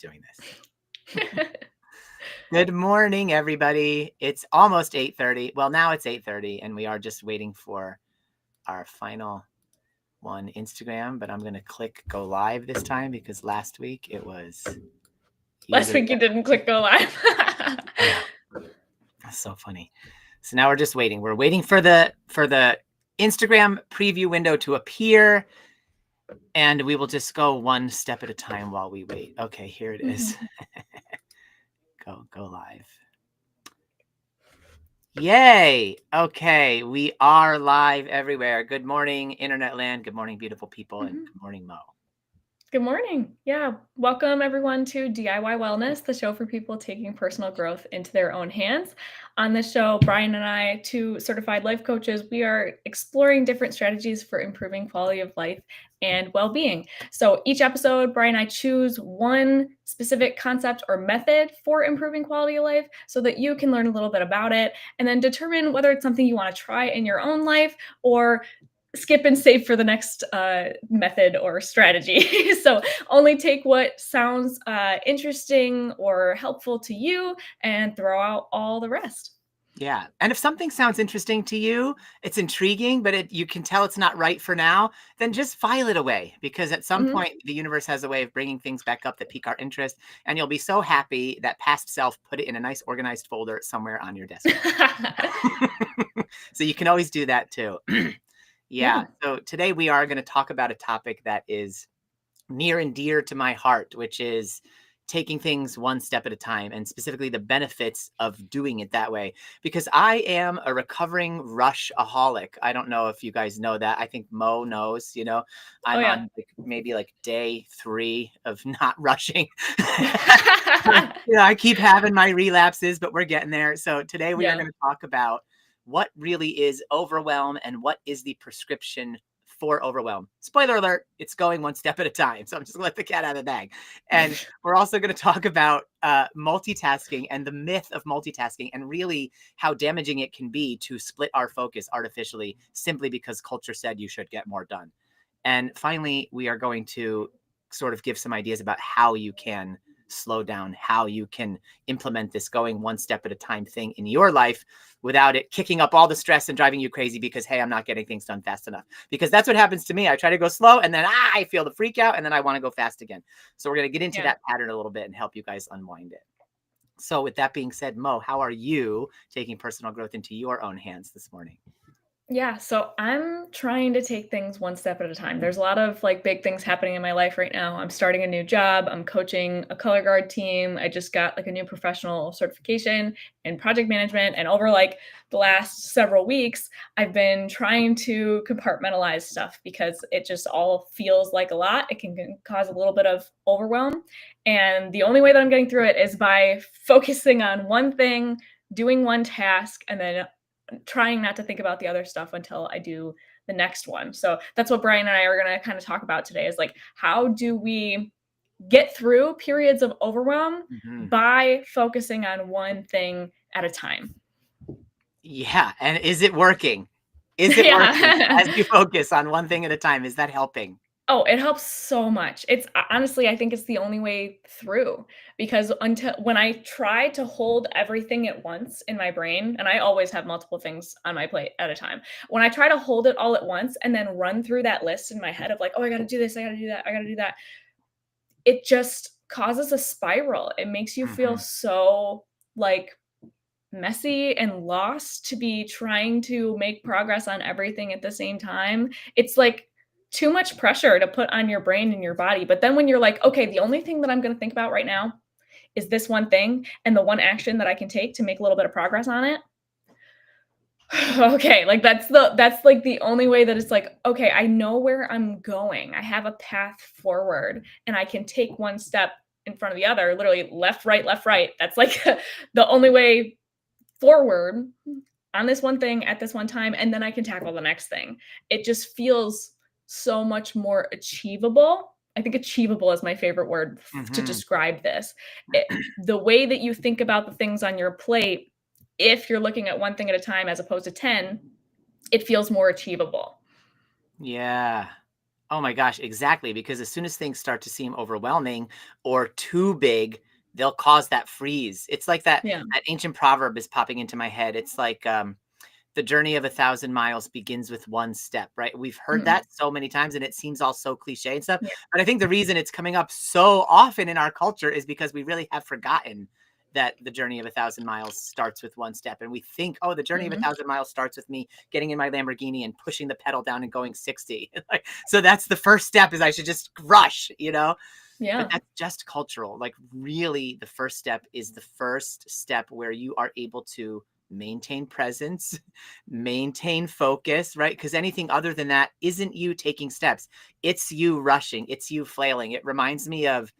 doing this. Good morning, everybody. It's almost 8:30. Well, now it's 8:30, and we are just waiting for our final one, Instagram. But I'm going to click go live this time because last week it was... Last week you didn't click go live. That's so funny. So now we're just waiting. We're waiting for the Instagram preview window to appear, and we will just go one step at a time while we wait. Okay, here it is. Go live. Yay. Okay, we are live everywhere. Good morning, internet land. Good morning, beautiful people, and good morning, Mo. Good morning. Yeah. Welcome everyone to DIY Wellness, the show for people taking personal growth into their own hands. On this show, Brian and I, two certified life coaches, we are exploring different strategies for improving quality of life and well-being. So each episode, Brian and I choose one specific concept or method for improving quality of life so that you can learn a little bit about it and then determine whether it's something you want to try in your own life or skip and save for the next method or strategy. So only take what sounds interesting or helpful to you and throw out all the rest. Yeah. And if something sounds interesting to you, it's intriguing, but you can tell it's not right for now, then just file it away, because at some point the universe has a way of bringing things back up that pique our interest, and you'll be so happy that past self put it in a nice organized folder somewhere on your desk. So you can always do that too. Yeah. So today we are going to talk about a topic that is near and dear to my heart, which is taking things one step at a time, and specifically the benefits of doing it that way. Because I am a recovering rushaholic. I don't know if you guys know that. I think Mo knows, I'm on maybe day 3 of not rushing. I keep having my relapses, but we're getting there. So today we are going to talk about what really is overwhelm and what is the prescription for overwhelm. Spoiler alert, it's going one step at a time. So I'm just gonna let the cat out of the bag. And we're also going to talk about multitasking and the myth of multitasking, and really how damaging it can be to split our focus artificially simply because culture said you should get more done. And finally, we are going to sort of give some ideas about how you can slow down, how you can implement this going one step at a time thing in your life without it kicking up all the stress and driving you crazy because, hey, I'm not getting things done fast enough. Because that's what happens to me. I try to go slow and then I feel the freak out and then I want to go fast again. So we're going to get into that pattern a little bit and help you guys unwind it. So with that being said, Mo, how are you taking personal growth into your own hands this morning? Yeah, so I'm trying to take things one step at a time. There's a lot of big things happening in my life right now. I'm starting a new job. I'm coaching a color guard team. I just got a new professional certification in project management. And over the last several weeks, I've been trying to compartmentalize stuff because it just all feels like a lot. It can cause a little bit of overwhelm. And the only way that I'm getting through it is by focusing on one thing, doing one task, and then trying not to think about the other stuff until I do the next one. So that's what Brian and I are going to kind of talk about today, is how do we get through periods of overwhelm by focusing on one thing at a time. Yeah. And is it working? Is it working as you focus on one thing at a time? Is that helping? Oh, it helps so much. It's honestly, I think it's the only way through, because when I try to hold everything at once in my brain, and I always have multiple things on my plate at a time, when I try to hold it all at once and then run through that list in my head of oh, I got to do this, I got to do that, I got to do that, it just causes a spiral. It makes you feel so messy and lost to be trying to make progress on everything at the same time. It's too much pressure to put on your brain and your body. But then when you're okay, the only thing that I'm going to think about right now is this one thing and the one action that I can take to make a little bit of progress on it. Okay, that's the only way that it's okay, I know where I'm going. I have a path forward and I can take one step in front of the other, literally left, right, left, right. That's the only way forward on this one thing at this one time, and then I can tackle the next thing. It just feels so much more achievable. I think achievable is my favorite word to describe this. The way that you think about the things on your plate, if you're looking at one thing at a time as opposed to 10, it feels more achievable. Yeah. Oh my gosh, exactly. Because as soon as things start to seem overwhelming or too big, they'll cause that freeze. It's like Yeah. that ancient proverb is popping into my head. It's like the journey of 1,000 miles begins with one step, right? We've heard Mhm. that so many times and it seems all so cliche and stuff. Yeah. But I think the reason it's coming up so often in our culture is because we really have forgotten that the journey of 1,000 miles starts with one step. And we think, oh, the journey of a Mhm. thousand miles starts with me getting in my Lamborghini and pushing the pedal down and going 60. Like, so that's the first step is I should just rush, but Yeah. that's just cultural. Like, really, the first step is the first step where you are able to maintain presence, maintain focus, right? Because anything other than that isn't you taking steps. It's you rushing, it's you flailing. It reminds me of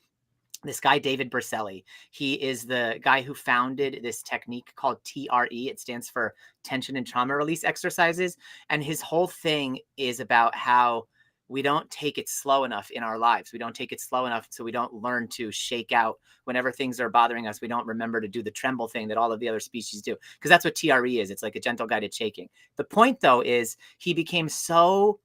this guy, David Berceli. He is the guy who founded this technique called TRE. It stands for tension and trauma release exercises. And his whole thing is about how we don't take it slow enough in our lives. We don't take it slow enough so we don't learn to shake out whenever things are bothering us. We don't remember to do the tremble thing that all of the other species do, because that's what TRE is. It's like a gentle guided shaking. The point, though, is he became so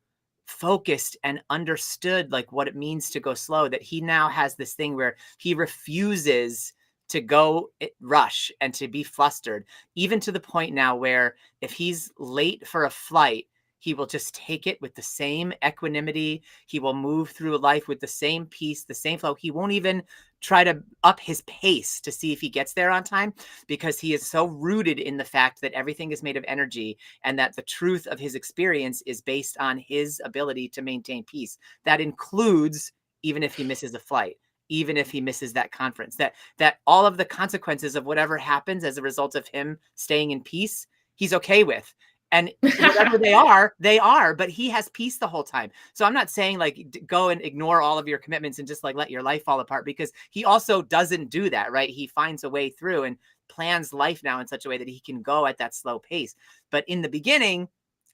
focused and understood like what it means to go slow that he now has this thing where he refuses to go rush and to be flustered, even to the point now where if he's late for a flight, he will just take it with the same equanimity. He will move through life with the same peace, the same flow. He won't even try to up his pace to see if he gets there on time, because he is so rooted in the fact that everything is made of energy and that the truth of his experience is based on his ability to maintain peace. That includes even if he misses a flight, even if he misses that conference, that all of the consequences of whatever happens as a result of him staying in peace, he's okay with. And whatever they are, but he has peace the whole time. So I'm not saying like go and ignore all of your commitments and just like let your life fall apart, because he also doesn't do that, right? He finds a way through and plans life now in such a way that he can go at that slow pace. But in the beginning,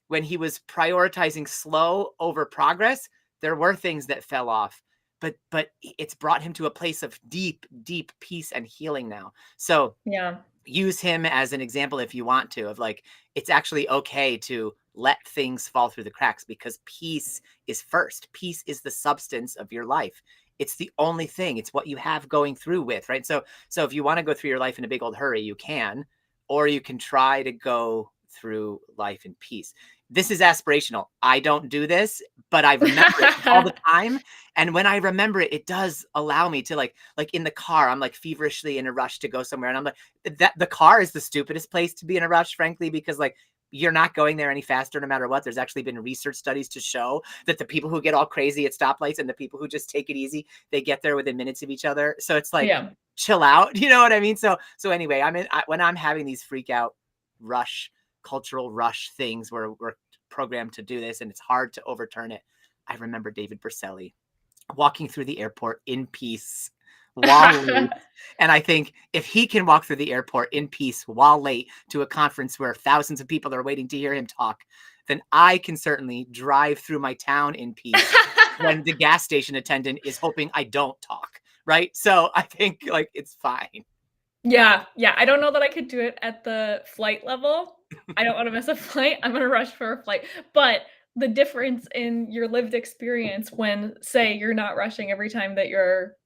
when he was prioritizing slow over progress, there were things that fell off. But it's brought him to a place of deep, deep peace and healing now. So Yeah. use him as an example if you want to, of like, it's actually okay to let things fall through the cracks, because peace is first. Peace is the substance of your life. It's the only thing. It's what you have going through with, right? So if you want to go through your life in a big old hurry, you can, or you can try to go through life in peace. This is aspirational. I don't do this, but I remember it all the time. And when I remember it, it does allow me to like in the car, I'm like feverishly in a rush to go somewhere. And I'm like, that the car is the stupidest place to be in a rush, frankly, because like you're not going there any faster no matter what. There's actually been research studies to show that the people who get all crazy at stoplights and the people who just take it easy, they get there within minutes of each other. So it's like, Yeah. chill out. You know what I mean? So anyway, when I'm having these freak out rush, cultural rush things where we're programmed to do this and it's hard to overturn it, I remember David Berceli walking through the airport in peace while late. And I think if he can walk through the airport in peace while late to a conference where thousands of people are waiting to hear him talk, then I can certainly drive through my town in peace when the gas station attendant is hoping I don't talk. Right. So I think like it's fine. Yeah, yeah, I don't know that I could do it at the flight level. I don't wanna miss a flight, I'm gonna rush for a flight, but the difference in your lived experience when, say, you're not rushing every time that you're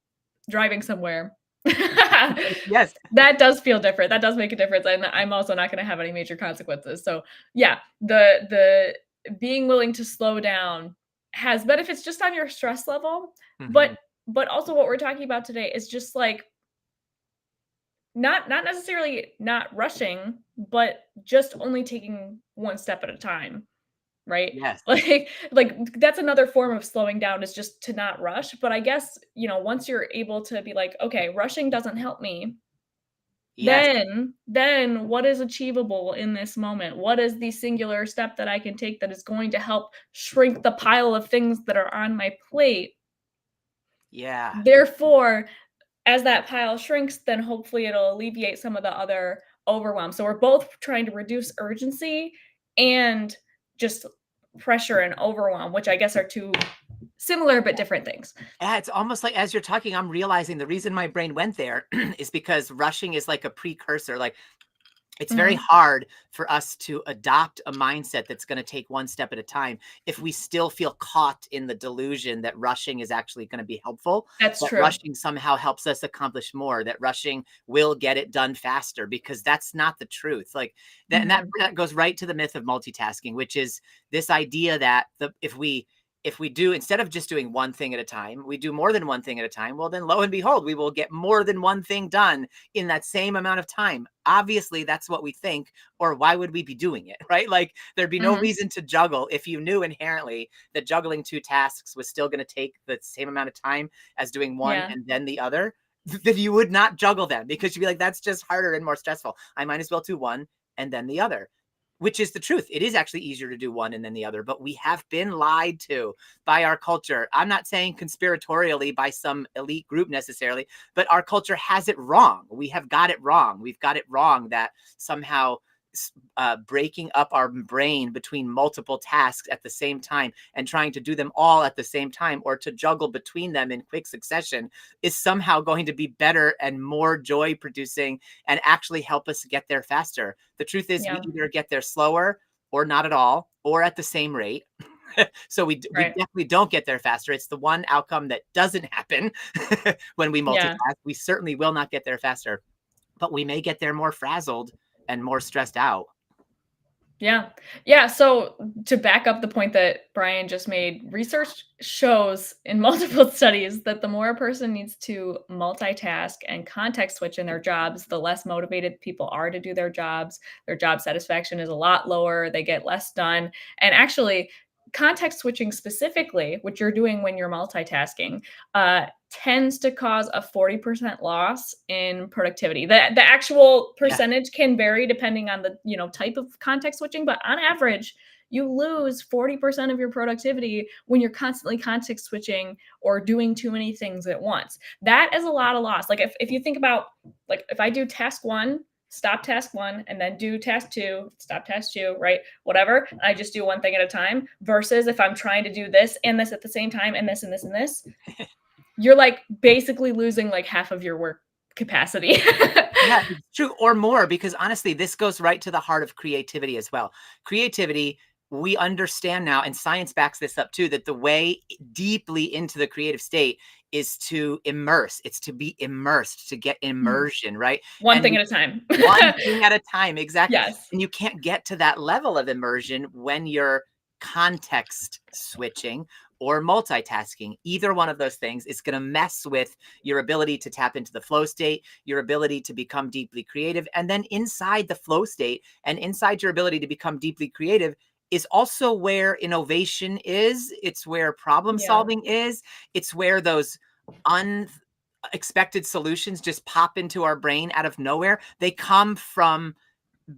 driving somewhere, Yes. that does feel different, that does make a difference, and I'm also not gonna have any major consequences, so, yeah, the being willing to slow down has benefits just on your stress level, Mhm. but also what we're talking about today is just, like, not necessarily not rushing, but just only taking one step at a time, right? Yes. Like that's another form of slowing down is just to not rush, but I guess, once you're able to be like, "Okay, rushing doesn't help me," Yes. then what is achievable in this moment? What is the singular step that I can take that is going to help shrink the pile of things that are on my plate? Yeah. Therefore, as that pile shrinks, then hopefully it'll alleviate some of the other overwhelm. So we're both trying to reduce urgency and just pressure and overwhelm, which I guess are two similar but different things. Yeah, it's almost like as you're talking, I'm realizing the reason my brain went there is because rushing is like a precursor. Like It's very Mhm. hard for us to adopt a mindset that's going to take one step at a time if we still feel caught in the delusion that rushing is actually going to be helpful, That's that true. rushing somehow helps us accomplish more, that rushing will get it done faster, because that's not the truth. Like that, and that, Mhm. that goes right to the myth of multitasking, which is this idea that if we do, instead of just doing one thing at a time, we do more than one thing at a time, well, then lo and behold, we will get more than one thing done in that same amount of time. Obviously, that's what we think, or why would we be doing it, right? Like, there'd be no Mhm. reason to juggle if you knew inherently that juggling two tasks was still going to take the same amount of time as doing one Yeah. and then the other. Then you would not juggle them, because you'd be like, that's just harder and more stressful. I might as well do one and then the other, which is the truth. It is actually easier to do one and then the other, but we have been lied to by our culture. I'm not saying conspiratorially by some elite group necessarily, but our culture has it wrong. We have got it wrong. We've got it wrong that somehow breaking up our brain between multiple tasks at the same time and trying to do them all at the same time, or to juggle between them in quick succession, is somehow going to be better and more joy producing and actually help us get there faster. The truth is, we Yeah. either get there slower or not at all, or at the same rate. So we Right. definitely don't get there faster. It's the one outcome that doesn't happen when we multitask. Yeah. We certainly will not get there faster, but we may get there more frazzled and more stressed out. Yeah. Yeah, so to back up the point that Brian just made, research shows in multiple studies that the more a person needs to multitask and context switch in their jobs, the less motivated people are to do their jobs. Their job satisfaction is a lot lower, they get less done. And actually, context switching specifically, which you're doing when you're multitasking, tends to cause a 40% loss in productivity. The actual Yeah. percentage can vary depending on the, type of context switching, but on average, you lose 40% of your productivity when you're constantly context switching or doing too many things at once. That is a lot of loss. Like if you think about, like, if I do task 1, stop task 1, and then do task 2, stop task 2, right? Whatever. I just do one thing at a time versus if I'm trying to do this and this at the same time and this and this and this, you're, like, basically losing, like, half of your work capacity. Yeah, it's true, or more, because honestly, this goes right to the heart of creativity as well. Creativity, we understand now, and science backs this up too, that the way deeply into the creative state is to immerse. It's to be immersed, to get Mhm. immersion, right? One And thing at a time. one thing at a time, exactly. Yes. And you can't get to that level of immersion when you're context switching or multitasking. Either one of those things is going to mess with your ability to tap into the flow state, your ability to become deeply creative. And then inside the flow state and inside your ability to become deeply creative is also where innovation is. It's where problem Yeah. solving is. It's where those unexpected solutions just pop into our brain out of nowhere. They come from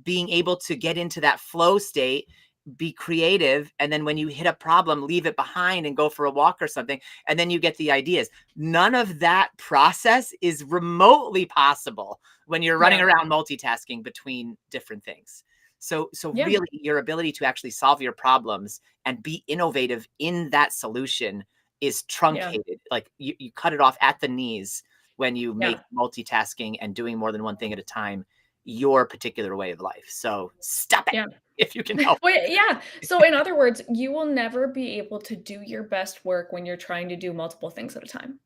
being able to get into that flow state, be creative, and then when you hit a problem, leave it behind and go for a walk or something, and then you get the ideas. None of that process is remotely possible when you're running Yeah. around multitasking between different things. So Yeah. really, your ability to actually solve your problems and be innovative in that solution is Yeah. truncated. Like, you cut it off at the knees when you make Yeah. multitasking and doing more than one thing at a time your particular way of life. So stop it Yeah. if you can help. Well, yeah. So in other words, you will never be able to do your best work when you're trying to do multiple things at a time.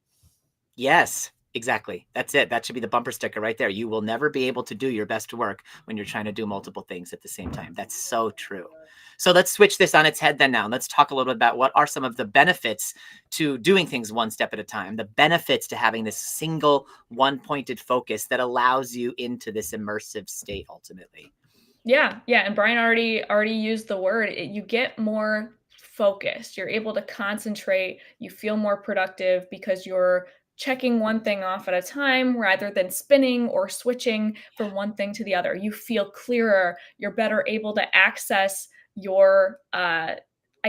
Yes, exactly. That's it. That should be the bumper sticker right there. You will never be able to do your best work when you're trying to do multiple things at the same time. That's so true. So let's switch this on its head then now. Let's talk a little bit about what are some of the benefits to doing things one step at a time, the benefits to having this single one pointed focus that allows you into this immersive state ultimately. Yeah, yeah, and Brian already used the word. You get more focused. You're able to concentrate. You feel more productive because you're checking one thing off at a time rather than spinning or switching from one thing to the other. You feel clearer. You're better able to access your I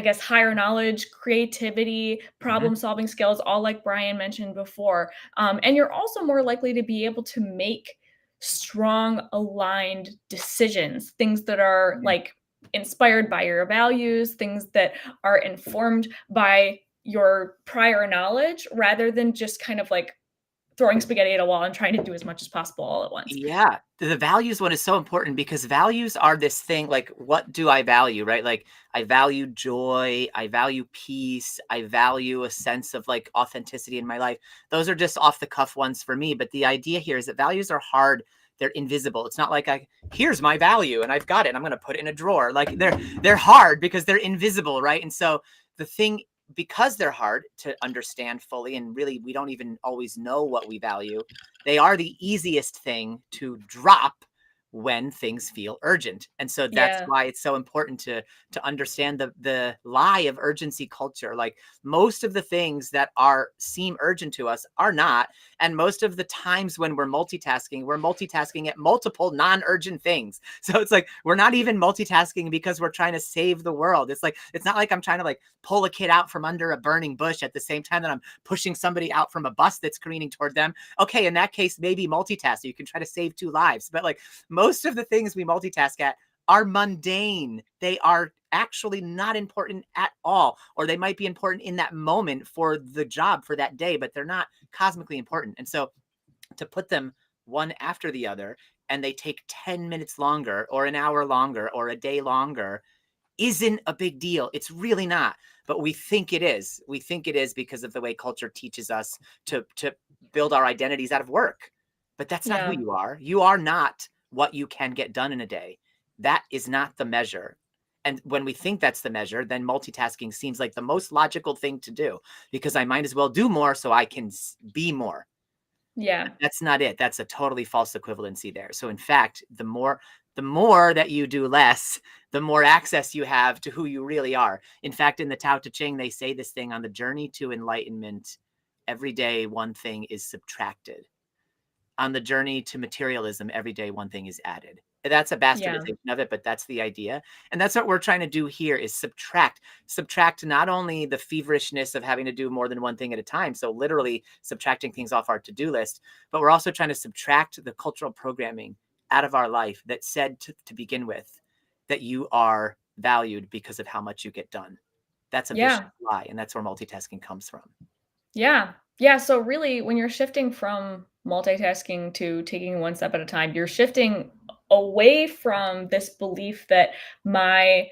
guess higher knowledge, creativity, Mhm. problem solving skills, all like Brian mentioned before. And you're also more likely to be able to make strong aligned decisions, things that are Mhm. like inspired by your values, things that are informed by your prior knowledge rather than just kind of like throwing spaghetti at a wall and trying to do as much as possible all at once. Yeah, the values one is so important because values are this thing like, what do I value, right? Like, I value joy, I value peace, I value a sense of like authenticity in my life. Those are just off the cuff ones for me. But the idea here is that values are hard. They're invisible. It's not like here's my value and I've got it. I'm going to put it in a drawer. Like they're hard because they're invisible, right? And so the thing, because they're hard to understand fully, and really we don't even always know what we value, they are the easiest thing to drop when things feel urgent. And so that's Yeah. why it's so important to understand the lie of urgency culture. Like, most of the things that seem urgent to us are not. And most of the times when we're multitasking at multiple non-urgent things. So it's like we're not even multitasking because we're trying to save the world. It's like, it's not like I'm trying to like pull a kid out from under a burning bush at the same time that I'm pushing somebody out from a bus that's careening toward them. Okay, in that case, maybe multitask. You can try to save two lives. But like, most of the things we multitask at are mundane. They are actually not important at all, or they might be important in that moment for the job for that day, but they're not cosmically important. And so to put them one after the other, and they take 10 minutes longer or an hour longer or a day longer, isn't a big deal. It's really not. But we think it is. We think it is because of the way culture teaches us to build our identities out of work. But that's not who Yeah. you are. You are not what you can get done in a day. That is not the measure. And when we think that's the measure, then multitasking seems like the most logical thing to do, because I might as well do more so I can be more. Yeah. That's not it. That's a totally false equivalency there. So in fact, the more that you do less, the more access you have to who you really are. In fact, in the Tao Te Ching, they say this thing: on the journey to enlightenment, every day one thing is subtracted. On the journey to materialism, every day one thing is added. That's a Yeah. bastardization of it, but that's the idea. And that's what we're trying to do here, is subtract not only the feverishness of having to do more than one thing at a time, so literally subtracting things off our to-do list, but we're also trying to subtract the cultural programming out of our life that said to begin with that you are valued because of how much you get done. That's a vicious Yeah. lie, and that's where multitasking comes from. Yeah. Yeah, so really when you're shifting from multitasking to taking one step at a time, you're shifting away from this belief that my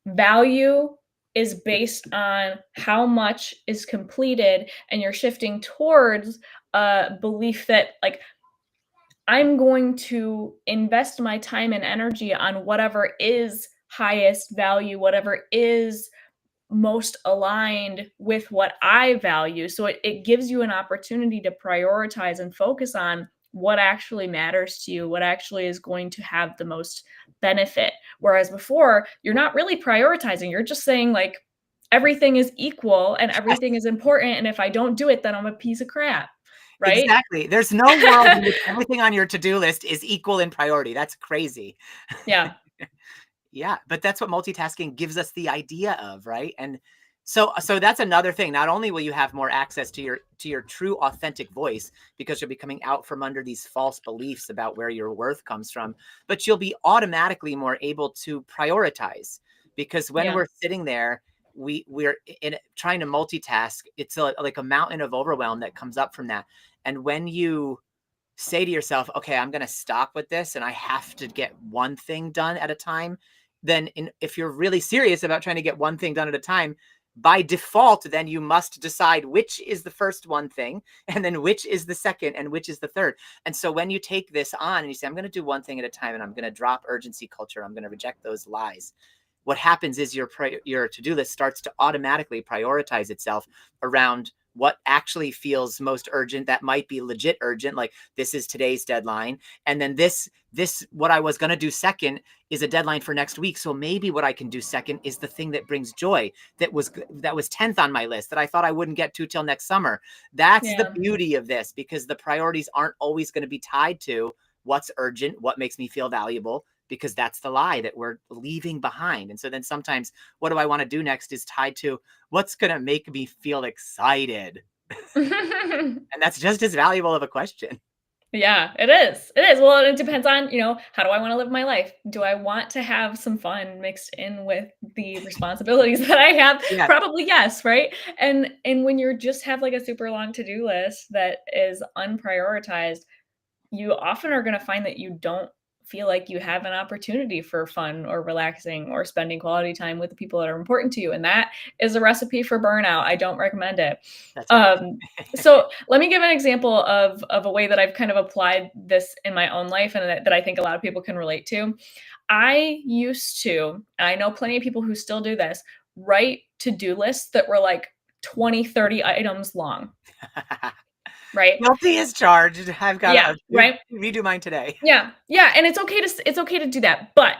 value is based on how much is completed, and you're shifting towards a belief that like I'm going to invest my time and energy on whatever is highest value, whatever is most aligned with what I value. So it gives you an opportunity to prioritize and focus on what actually matters to you, what actually is going to have the most benefit. Whereas before, you're not really prioritizing. You're just saying, like, everything is equal and everything is important. And if I don't do it, then I'm a piece of crap. Right? Exactly. There's no world in which everything on your to-do list is equal in priority. That's crazy. Yeah. Yeah, but that's what multitasking gives us the idea of, right? And so that's another thing. Not only will you have more access to your true authentic voice, because you'll be coming out from under these false beliefs about where your worth comes from, but you'll be automatically more able to prioritize, because when Yeah. we're sitting there, we're in trying to multitask. It's like a mountain of overwhelm that comes up from that. And when you say to yourself, okay, I'm going to stop with this and I have to get one thing done at a time, then if you're really serious about trying to get one thing done at a time, by default, then you must decide which is the first one thing, and then which is the second, and which is the third. And so when you take this on and you say, I'm going to do one thing at a time, and I'm going to drop urgency culture, I'm going to reject those lies, what happens is your to-do list starts to automatically prioritize itself around what actually feels most urgent, that might be legit urgent, like this is today's deadline. And then this what I was going to do second is a deadline for next week. So maybe what I can do second is the thing that brings joy, that was 10th on my list, that I thought I wouldn't get to till next summer. That's the Yeah. beauty of this, because the priorities aren't always going to be tied to what's urgent, what makes me feel valuable, because that's the lie that we're leaving behind. And so then sometimes what do I want to do next is tied to what's going to make me feel excited. And that's just as valuable of a question. Yeah, it is. It is. Well, it depends on, how do I wanna live my life? Do I want to have some fun mixed in with the responsibilities that I have? Yeah, Probably yes, right? And when you just have, like, a super long to-do list that is unprioritized, you often are gonna find that you don't feel like you have an opportunity for fun or relaxing or spending quality time with the people that are important to you, and that is a recipe for burnout. I don't recommend it. that's right. Um, so let me give an example of a way that I've kind of applied this in my own life and that I think a lot of people can relate to. I used to, and I know plenty of people who still do this, write to-do lists that were like 20, 30 items long, right? Guilty as charged. I've Yeah, gotta right? redo mine today. Yeah, yeah, and it's okay to do that, but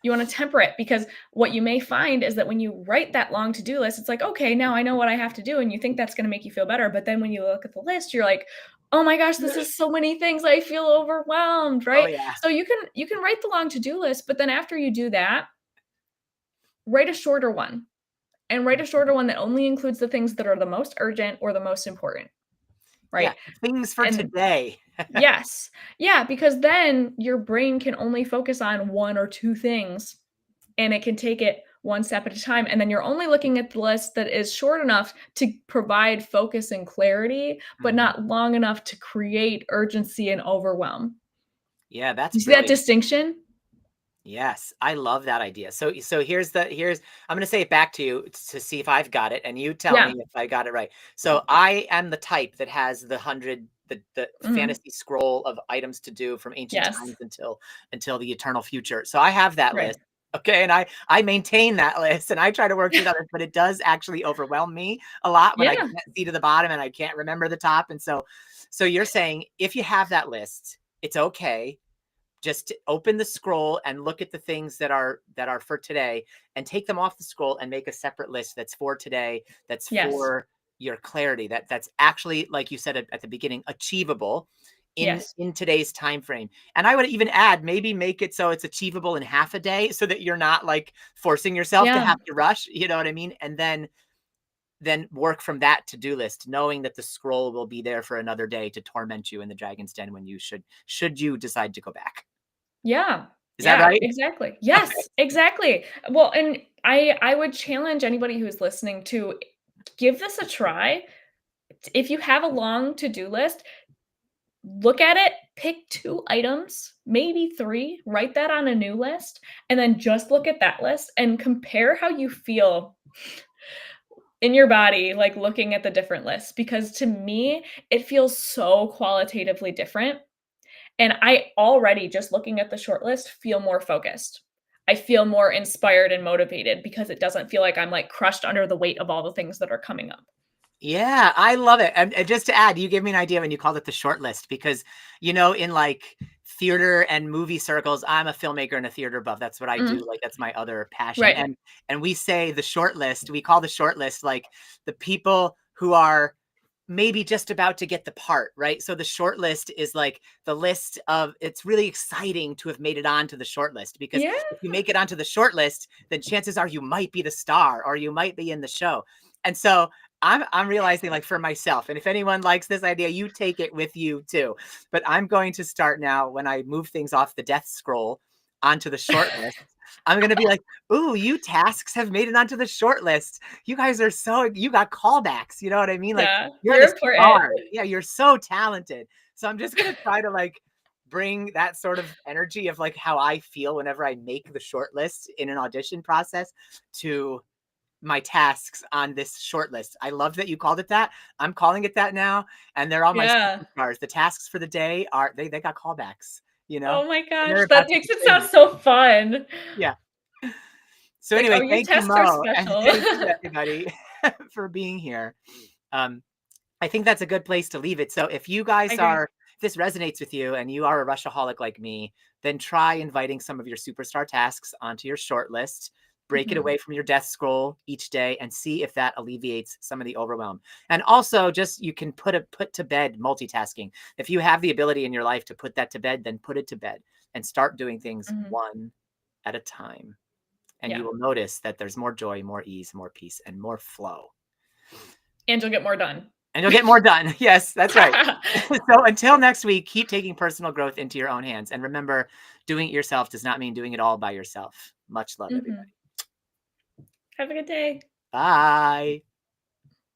you wanna temper it because what you may find is that when you write that long to-do list, it's like, "Okay, now I know what I have to do," and you think that's gonna make you feel better, but then when you look at the list, you're like, "Oh my gosh, this is so many things, I feel overwhelmed," Oh, right? yeah. So you can write the long to-do list, but then after you do that, write a shorter one, and write a shorter one that only includes the things that are the most urgent or the most important, Yeah, right? things for And today. yes. Yeah, because then your brain can only focus on 1 or 2 things, and it can take it one step at a time, and then you're only looking at the list that is short enough to provide focus and clarity, but Mhm. not long enough to create urgency and overwhelm. Yeah, that's You see that brilliant. distinction? Yes, I love that idea. So here's I'm gonna say it back to you to see if I've got it, and you tell me Yeah. if I got it right. So I am the type that has the Mhm. fantasy scroll of items to do from ancient Yes. times until the eternal future. So I have that Right. list. Okay, and I maintain that list and I try to work through that list, but it does actually overwhelm me a lot when I Yeah. can't see to the bottom and I can't remember the top. And so you're saying if you have that list, it's okay just to open the scroll and look at the things that are for today and take them off the scroll and make a separate list that's for today, that's Yes. for your clarity, that's actually, like you said at the beginning, achievable Yes. in today's time frame. And I would even add, maybe make it so it's achievable in half a day so that you're not like forcing yourself to Yeah. have to rush, you know what I mean? And then work from that to-do list, knowing that the scroll will be there for another day to torment you in the dragon's den when you should you decide to go back. Yeah. Is that Yeah, right? exactly. Okay. Yes, exactly. Well, and I would challenge anybody who's listening to give this a try. If you have a long to-do list, look at it, pick 2 items, maybe 3, write that on a new list, and then just look at that list and compare how you feel in your body, like, looking at the different lists, because to me, it feels so qualitatively different. And I already, just looking at the short list, feel more focused. I feel more inspired and motivated because it doesn't feel like I'm, like, crushed under the weight of all the things that are coming up. Yeah, I love it. And just to add, you gave me an idea when you called it the short list because, in like theater and movie circles, I'm a filmmaker and a theater buff. That's what I Mhm. do. Like that's my other passion. Right. And we say the short list, we call the short list like the people who are maybe just about to get the part, right? So the short list is like the list of it's really exciting to have made it onto the short list because Yeah. if you make it onto the short list, then chances are you might be the star or you might be in the show. And so I'm realizing like for myself, and if anyone likes this idea, you take it with you too. But I'm going to start now when I move things off the death scroll onto the short list. I'm gonna be like, ooh, you tasks have made it onto the short list. You guys are you got callbacks. You know what I mean? Like Yeah. you're You're the important. star. Yeah, you're so talented. So I'm just gonna try to like bring that sort of energy of like how I feel whenever I make the short list in an audition process to my tasks on this short list. I love that you called it that. I'm calling it that now, and they're all my Yeah. superstars. The tasks for the day are they got callbacks, Oh my and they're gosh, about that to makes be it sound crazy. so fun. Yeah. So Like, "Oh, anyway, your thank you, tasks are Mo, and special." thank you everybody for being here. Um, I think that's a good place to leave it. So if you I guys agree. are if this resonates with you and you are a rushaholic like me, then try inviting some of your superstar tasks onto your short list. Break it Mhm. away from your death scroll each day and see if that alleviates some of the overwhelm. And also just you can put to bed multitasking. If you have the ability in your life to put that to bed, then put it to bed and start doing things Mhm. one at a time. And you Yeah. will notice that there's more joy, more ease, more peace, and more flow. And you'll get more done. And you'll get more done. Yes, that's right. So until next week, keep taking personal growth into your own hands. And remember, doing it yourself does not mean doing it all by yourself. Much love, everybody. Mhm. Have a good day. Bye.